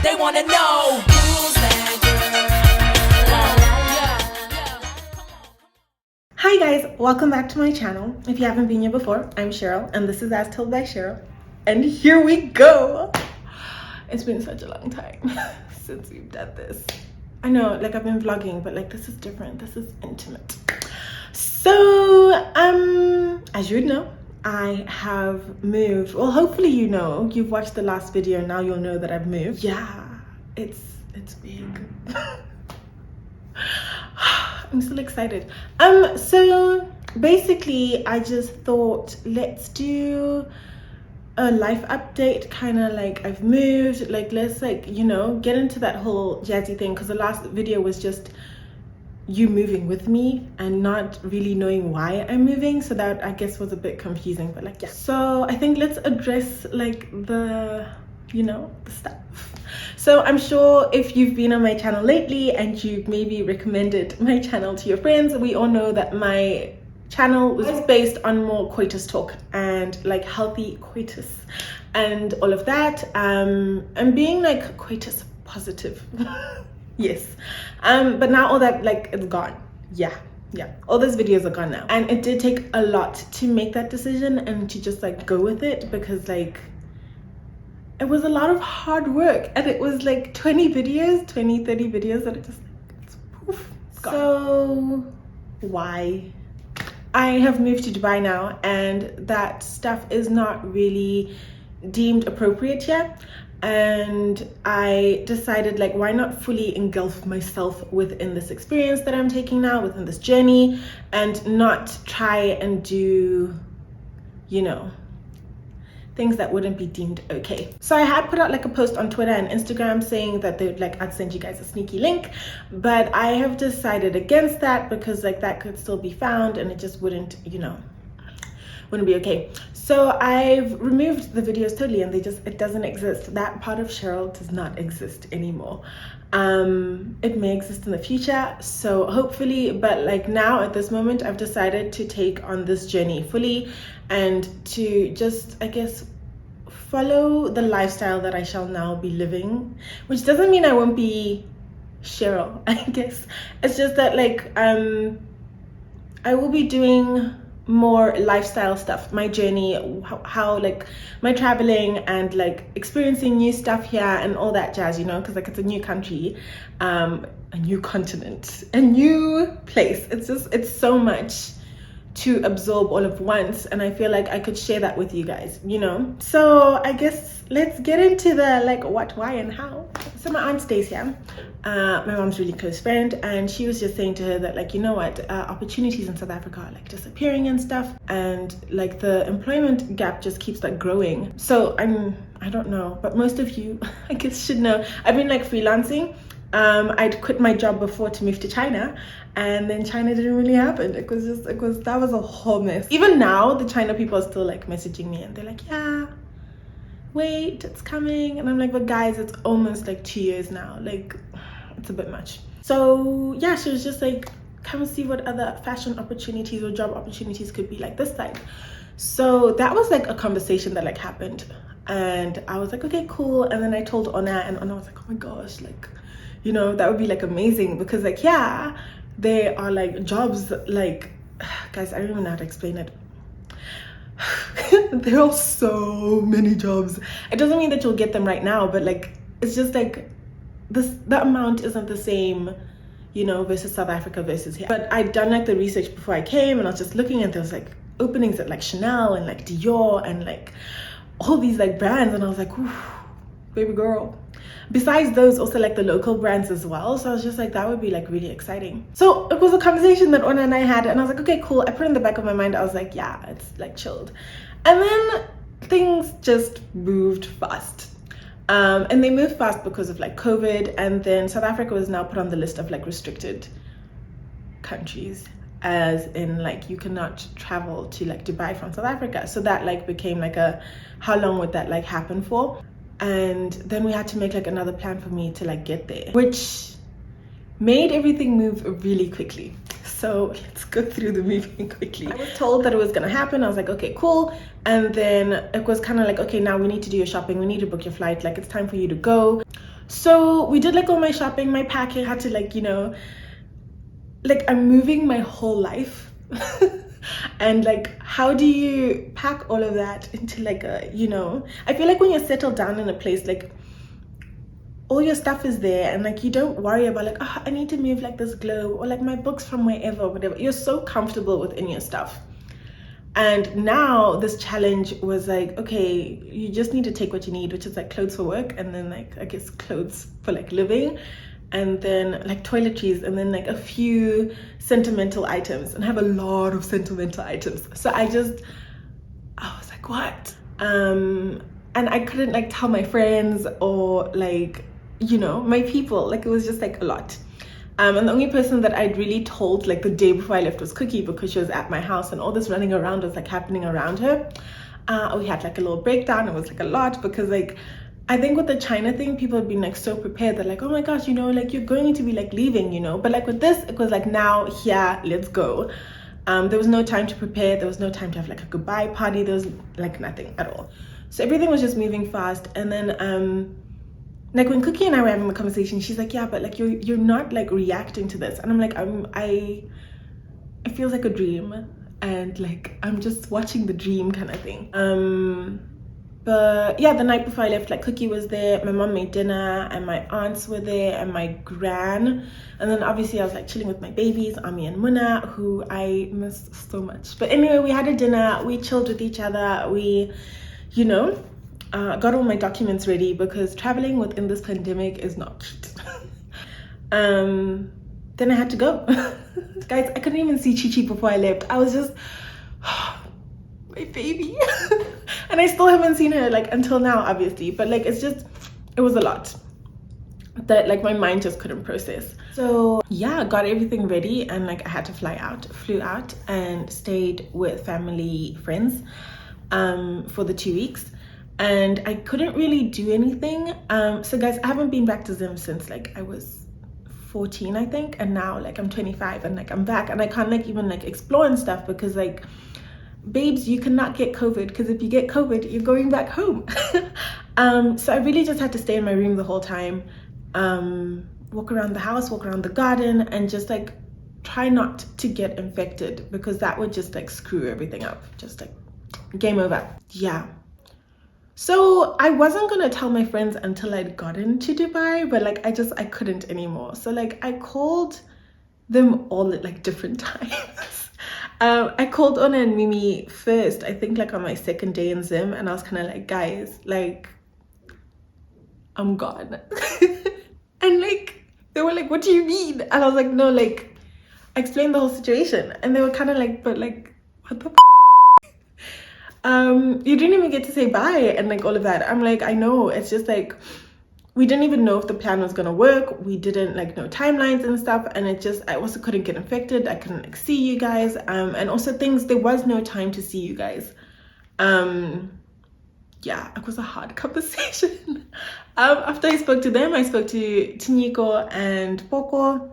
They wanna know who's that girl. Hi guys, welcome back to my channel. If you haven't been here before, I'm Cheryl and this is As Told by Cheryl. And here we go. It's been such a long time since we've done this. I know, like I've been vlogging, but like this is different. This is intimate. So, as you know, I have moved. Well, hopefully you know. You've watched the last video, now you'll know that I've moved. Yeah, it's big. I'm still excited. So basically I just thought let's do a life update, kind of like I've moved, like let's like, you know, get into that whole jazzy thing, because the last video was just you moving with me and not really knowing why I'm moving, so that I guess was a bit confusing, but like yeah. So I think let's address like the, you know, the stuff. So I'm sure if you've been on my channel lately and you've maybe recommended my channel to your friends, we all know that my channel was based on more coitus talk and like healthy coitus and all of that, and being like coitus positive. Yes, but now all that like it's gone. Yeah, all those videos are gone now, and it did take a lot to make that decision and to just like go with it, because like it was a lot of hard work, and it was like 20 30 videos that it just it's poof, it's gone. So why? I have moved to Dubai now, and that stuff is not really deemed appropriate yet, and I decided like why not fully engulf myself within this experience that I'm taking now, within this journey, and not try and do, you know, things that wouldn't be deemed okay. So I had put out like a post on Twitter and Instagram saying that they'd like I'd send you guys a sneaky link, but I have decided against that, because like that could still be found and it just wouldn't, you know, wouldn't be okay. So I've removed the videos totally, and it doesn't exist. That part of Cheryl does not exist anymore. It may exist in the future, so hopefully, but like now at this moment I've decided to take on this journey fully and to just, I guess, follow the lifestyle that I shall now be living, which doesn't mean I won't be Cheryl, I guess. It's just that like I will be doing more lifestyle stuff, my journey, how like my traveling and like experiencing new stuff here and all that jazz, you know, because like it's a new country, a new continent, a new place. It's so much to absorb all of once, and I feel like I could share that with you guys, you know. So I guess let's get into the like what, why, and how. So my aunt stays here, my mom's really close friend, and she was just saying to her that like, you know what, opportunities in South Africa are like disappearing and stuff, and like the employment gap just keeps like growing. So I don't know, but most of you I guess should know, I've been like freelancing. I'd quit my job before to move to China, and then China didn't really happen. That was a whole mess. Even now the China people are still like messaging me, and they're like, yeah, wait, it's coming. And I'm like, but guys, it's almost like 2 years now, like it's a bit much. So yeah, she was just like, come see what other fashion opportunities or job opportunities could be like this side. So that was like a conversation that like happened, and I was like, okay, cool. And then I told Ona, and Ona was like, oh my gosh, like, you know, that would be like amazing, because like yeah, there are like jobs, like guys, I don't even know how to explain it. There are so many jobs. It doesn't mean that you'll get them right now, but like it's just like the amount isn't the same, you know, versus South Africa versus here. But I'd done like the research before I came, and I was just looking at, there was like openings at like Chanel and like Dior and like all these like brands, and I was like, ooh, baby girl. Besides those, also like the local brands as well. So I was just like, that would be like really exciting. So it was a conversation that Ona and I had, and I was like, okay, cool. I put it in the back of my mind, I was like, yeah, it's like chilled. And then things just moved fast. And they moved fast because of like COVID, and then South Africa was now put on the list of like restricted countries, as in like you cannot travel to like Dubai from South Africa. So that like became like a, how long would that like happen for? And then we had to make like another plan for me to like get there, which made everything move really quickly. So let's go through the moving quickly. I was told that it was gonna happen. I was like, okay, cool. And then it was kind of like, okay, now we need to do your shopping, we need to book your flight, like it's time for you to go. So we did like all my shopping, my packing. I had to like, you know, like I'm moving my whole life. And like, how do you pack all of that into like a, you know, I feel like when you're settled down in a place, like all your stuff is there, and like you don't worry about like, oh, I need to move like this globe or like my books from wherever, whatever. You're so comfortable within your stuff. And now this challenge was like, okay, you just need to take what you need, which is like clothes for work, and then like I guess clothes for like living, and then like toiletries, and then like a few sentimental items. And I have a lot of sentimental items. So I was like, what? And I couldn't like tell my friends or like, you know, my people. Like it was just like a lot. And the only person that I'd really told like the day before I left was Cookie, because she was at my house and all this running around was like happening around her. We had like a little breakdown. It was like a lot, because like I think with the China thing, people have been like so prepared. They're like, oh my gosh, you know, like you're going to be like leaving, you know. But like with this, it was like, now, here, let's go. There was no time to prepare. There was no time to have like a goodbye party. There was like nothing at all. So everything was just moving fast. And then like when Cookie and I were having the conversation, she's like, yeah, but like you're not like reacting to this. And I'm like, it feels like a dream, and like I'm just watching the dream kind of thing. But yeah, the night before I left, like Cookie was there, my mom made dinner, and my aunts were there, and my gran. And then obviously I was like chilling with my babies, Ami and Muna, who I miss so much. But anyway, we had a dinner, we chilled with each other, we, you know, got all my documents ready, because traveling within this pandemic is not cute. Then I had to go. Guys, I couldn't even see Chi Chi before I left. I was just, my baby. And I still haven't seen her like until now, obviously. But like, it's just, it was a lot that like my mind just couldn't process. So yeah, got everything ready, and like I had to flew out and stayed with family, friends for the 2 weeks. And I couldn't really do anything. So guys, I haven't been back to Zim since like I was 14, I think. And now like I'm 25 and like I'm back, and I can't like even like explore and stuff, because like, babes, you cannot get COVID, because if you get COVID, you're going back home. So I really just had to stay in my room the whole time, walk around the house, walk around the garden, and just like try not to get infected, because that would just like screw everything up. Just like game over. Yeah. So I wasn't gonna tell my friends until I'd gotten to Dubai, but like I couldn't anymore. So like I called them all at like different times. I called Ona and Mimi first, I think like on my second day in Zim, and I was kind of like, guys, like I'm gone. And like they were like, what do you mean? And I was like, no, like I explained the whole situation, and they were kind of like, but like what the you didn't even get to say bye and like all of that. I'm like, I know, it's just like we didn't even know if the plan was gonna work. We didn't like know timelines and stuff, and it just, I also couldn't get infected. I couldn't like see you guys, and also there was no time to see you guys. Yeah, it was a hard conversation. After I spoke to them, I spoke to Tiniko and Poko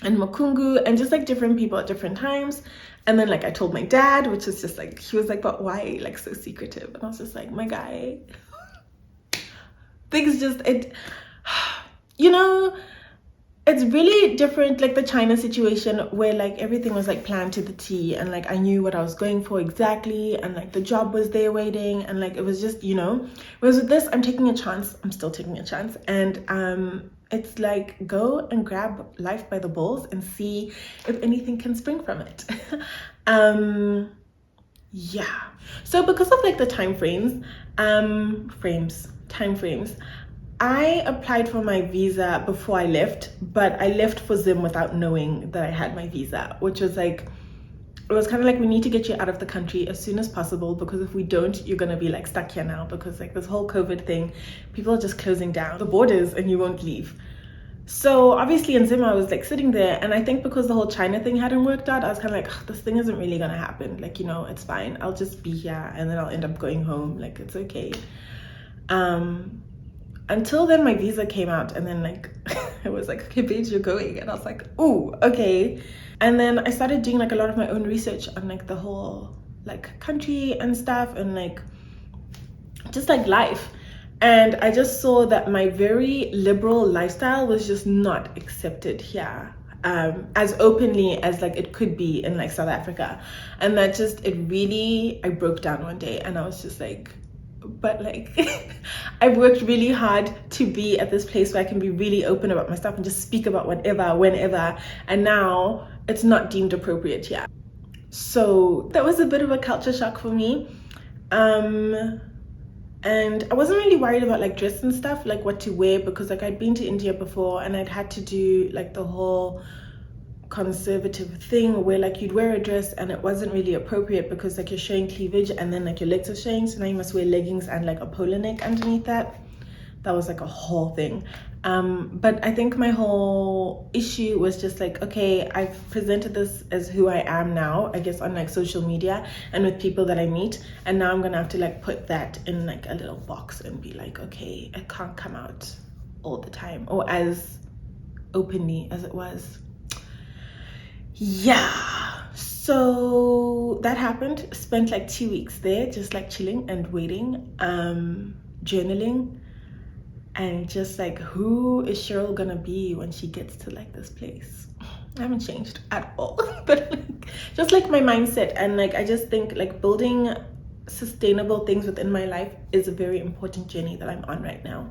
and Makungu, and just like different people at different times. And then like I told my dad, which was just like, he was like, but why like so secretive? And I was just like, my guy, things just, you know, it's really different, like the China situation, where like everything was like planned to the T, and like I knew what I was going for exactly, and like the job was there waiting, and like it was just, you know. Whereas with this, I'm taking a chance. I'm still taking a chance, and it's like go and grab life by the balls and see if anything can spring from it. Yeah. So because of like the time frames, I applied for my visa before I left, but I left for Zim without knowing that I had my visa, which was like, it was kind of like, we need to get you out of the country as soon as possible, because if we don't, you're gonna be like stuck here now, because like this whole COVID thing, people are just closing down the borders and you won't leave. So obviously in Zim I was like sitting there, and I think because the whole China thing hadn't worked out, I was kind of like, this thing isn't really gonna happen, like, you know, it's fine, I'll just be here and then I'll end up going home, like it's okay. Until then my visa came out, and then like it was like, okay babes, you're going, and I was like, oh, okay. And then I started doing like a lot of my own research on like the whole like country and stuff, and like just like life. And I just saw that my very liberal lifestyle was just not accepted here as openly as like it could be in like South Africa. And that just, it really, I broke down one day and I was just like, but like I've worked really hard to be at this place where I can be really open about my stuff and just speak about whatever, whenever, and now it's not deemed appropriate here. So that was a bit of a culture shock for me. And I wasn't really worried about like dress and stuff, like what to wear, because like I'd been to India before and I'd had to do like the whole conservative thing where like you'd wear a dress and it wasn't really appropriate because like you're showing cleavage and then like your legs are showing, so now you must wear leggings and like a polo neck underneath that. That was like a whole thing. But I think my whole issue was just like, okay, I've presented this as who I am now, I guess, on like social media and with people that I meet, and now I'm gonna have to like put that in like a little box and be like, okay, I can't come out all the time or as openly as it was. Yeah, so that happened. Spent like 2 weeks there just like chilling and waiting, journaling, and just like, who is Cheryl gonna be when she gets to like this place? I haven't changed at all. But like, just like my mindset, and like I just think like building sustainable things within my life is a very important journey that I'm on right now.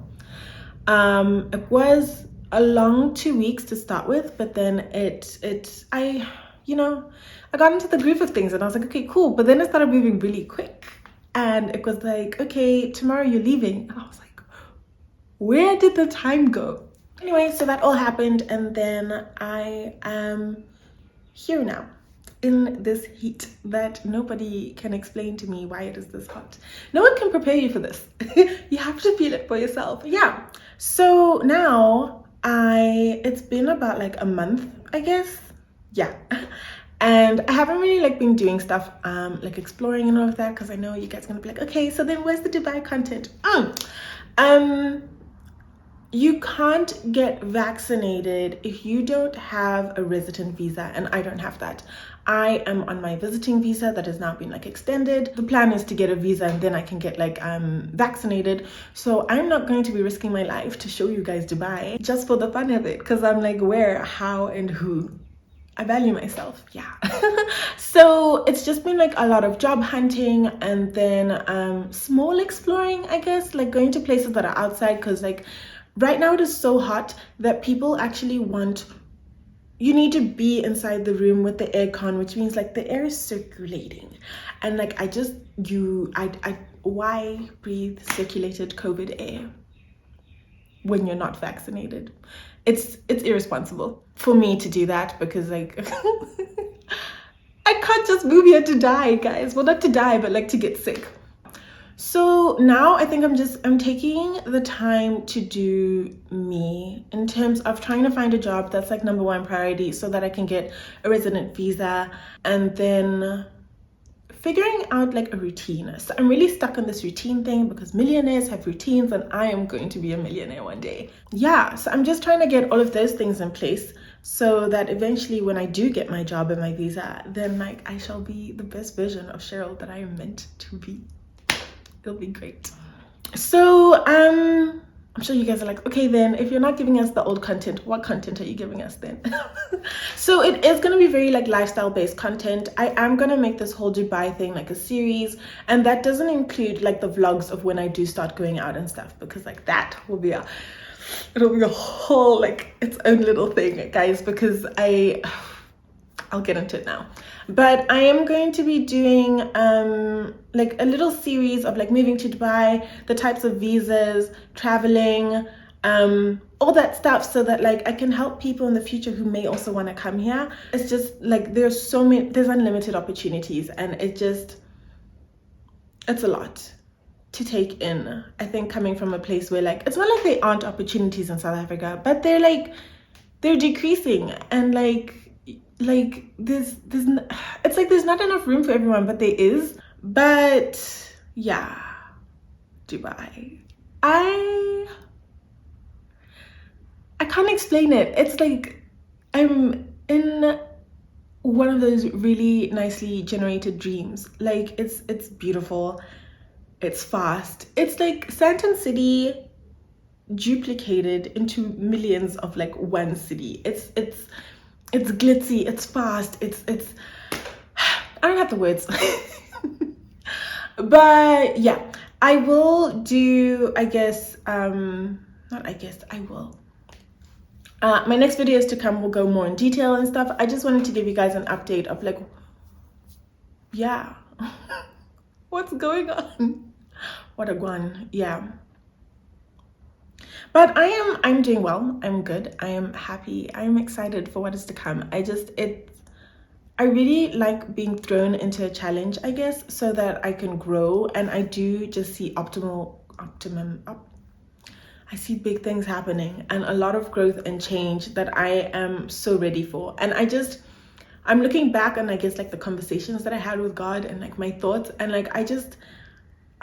It was a long 2 weeks to start with, but then I got into the groove of things and I was like, okay, cool. But then it started moving really quick and it was like, okay, tomorrow you're leaving. And I was like, where did the time go? Anyway, so that all happened, and then I am here now in this heat that nobody can explain to me why it is this hot. No one can prepare you for this. You have to feel it for yourself. Yeah, so now it's been about like a month, I guess. Yeah. And I haven't really like been doing stuff like exploring and all of that, because I know you guys are gonna be like, okay, so then where's the Dubai content? You can't get vaccinated if you don't have a resident visa, and I don't have that. I am on my visiting visa that has now been like extended. The plan is to get a visa and then I can get like vaccinated. So I'm not going to be risking my life to show you guys Dubai just for the fun of it, because I'm like, where, how, and who? I value myself, yeah. So it's just been like a lot of job hunting and then small exploring, I guess, like going to places that are outside, because like right now it is so hot that people actually want, you need to be inside the room with the aircon, which means like the air is circulating. And like why breathe circulated COVID air when you're not vaccinated? It's irresponsible for me to do that, because like I can't just move here to die, guys. Well, not to die, but like to get sick. So now I think I'm taking the time to do me in terms of trying to find a job that's like number one priority so that I can get a resident visa, and then figuring out like a routine. So I'm really stuck on this routine thing because millionaires have routines and I am going to be a millionaire one day. Yeah, so I'm just trying to get all of those things in place so that eventually when I do get my job and my visa, then like I shall be the best version of Cheryl that I am meant to be. It'll be great. So I'm sure you guys are like, okay, then if you're not giving us the old content, what content are you giving us then? So it is going to be very like lifestyle based content. I am going to make this whole Dubai thing like a series, and that doesn't include like the vlogs of when I do start going out and stuff, because like that will be it'll be a whole like its own little thing, guys, because I'll get into it now. But I am going to be doing like a little series of like moving to Dubai, the types of visas, traveling, all that stuff, so that like I can help people in the future who may also want to come here. It's just like there's unlimited opportunities, and it's a lot to take in. I think coming from a place where like it's not like there aren't opportunities in South Africa, but they're decreasing, and like there's it's like there's not enough room for everyone, but there is. But yeah, Dubai, I can't explain it. It's like I'm in one of those really nicely generated dreams. Like it's beautiful. it's fast. It's like Santon City duplicated into millions of like one city. It's glitzy, it's fast, it's I don't have the words. But yeah, I will do, I guess, not I guess, I will. My next videos to come will go more in detail and stuff. I just wanted to give you guys an update of like, yeah, what's going on? What a guan, yeah. But I'm doing well. I'm good. I am happy. I am excited for what is to come. I really like being thrown into a challenge, I guess, so that I can grow, and I do just see I see big things happening and a lot of growth and change that I am so ready for. And I'm looking back on, I guess, like the conversations that I had with God and like my thoughts, and like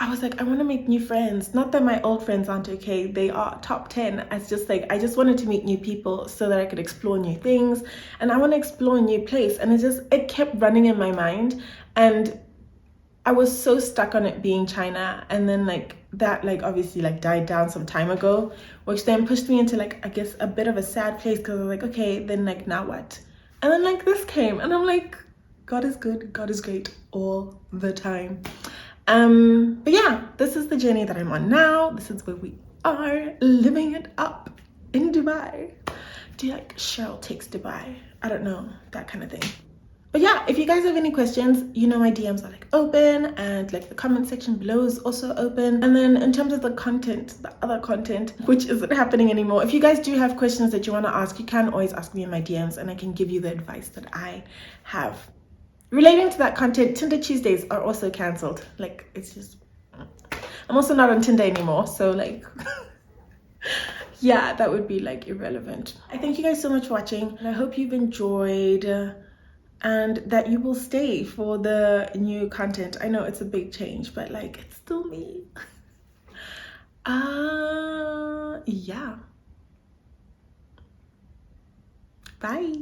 I was like, I want to make new friends. Not that my old friends aren't okay. They are top 10. It's just like, I just wanted to meet new people so that I could explore new things. And I want to explore a new place. And it kept running in my mind. And I was so stuck on it being China. And then like that, like obviously like died down some time ago, which then pushed me into like, I guess, a bit of a sad place, because I was like, okay, then like now what? And then like this came and I'm like, God is good. God is great all the time. But yeah, this is the journey that I'm on now. This is where we are living it up in Dubai. Do you like Cheryl Takes Dubai? I don't know, that kind of thing. But yeah, if you guys have any questions, you know my DMs are like open, and like the comment section below is also open. And then in terms of the content, the other content, which isn't happening anymore, if you guys do have questions that you want to ask, you can always ask me in my DMs and I can give you the advice that I have. Relating to that content, Tinder Tuesdays are also cancelled. Like, it's just, I'm also not on Tinder anymore, so like yeah, that would be like irrelevant. I thank you guys so much for watching, and I hope you've enjoyed and that you will stay for the new content. I know it's a big change, but like it's still me. Yeah, bye.